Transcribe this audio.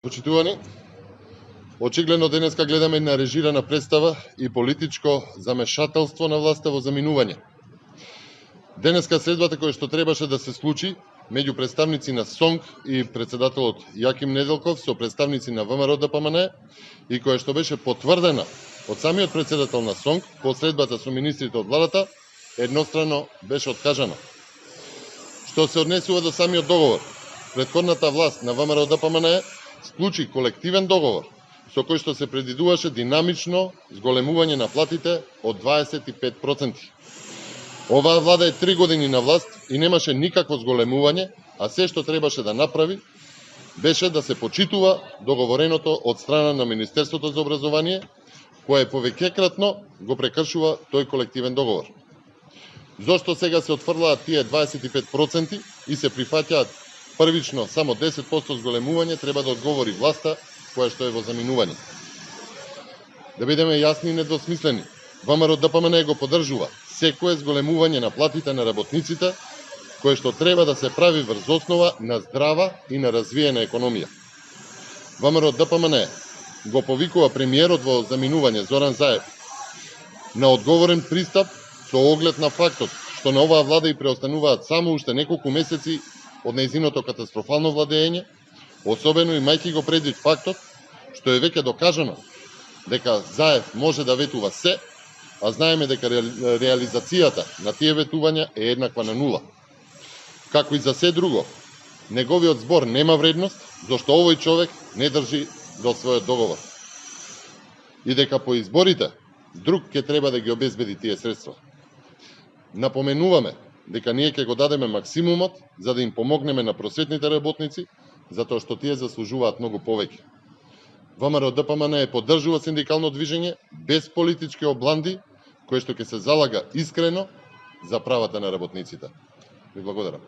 Почитувани, очигледно денеска гледаме една режирана представа и политичко замешателство на власта во заминување. Денеска следбата која што требаше да се случи меѓу представници на СОНК и председателот Јаким Неделков со представници на ВМРО-ДПМН и која што беше потврдена од самиот председател на СОНК по следбата со министрите од владата, еднострано беше откажана. Што се однесува до самиот договор, претходната власт на ВМРО-ДПМН склучи колективен договор со кој што се предвидуваше динамично зголемување на платите од 25%. Оваа влада е 3 години на власт и немаше никакво зголемување, а се што требаше да направи беше да се почитува договореното од страна на Министерството за образование, кое повеќекратно го прекршува тој колективен договор. Зошто сега се отфрлаат тие 25% и се прифаќаат првично само 10% зголемување, треба да одговори власта која што е во заминување. Да бидеме јасни и недвосмислени, ВМРО-ДПМН го поддржува секое зголемување на платите на работниците, кое што треба да се прави врз основа на здрава и на развиена економија. ВМРО-ДПМН го повикува премиерот во заминување Зоран Заев на одговорен пристап со оглед на фактот што на оваа влада и преостануваат само уште неколку месеци од нејзиното катастрофално владење, особено имајќи го предвид фактот што е веќе докажано дека Заев може да ветува се, а знаеме дека реализацијата на тие ветувања е еднаква на нула. Како и за се друго, неговиот збор нема вредност, зашто овој човек не држи до својот договор. И дека по изборите друг ќе треба да ги обезбеди тие средства. Напоменуваме дека ние ќе го дадеме максимумот за да им помогнеме на просветните работници, затоа што тие заслужуваат многу повеќе. ВМРО-ДПМН поддржува синдикално движење без политички обланди, кој што ќе се залага искрено за правата на работниците. Ви благодарам.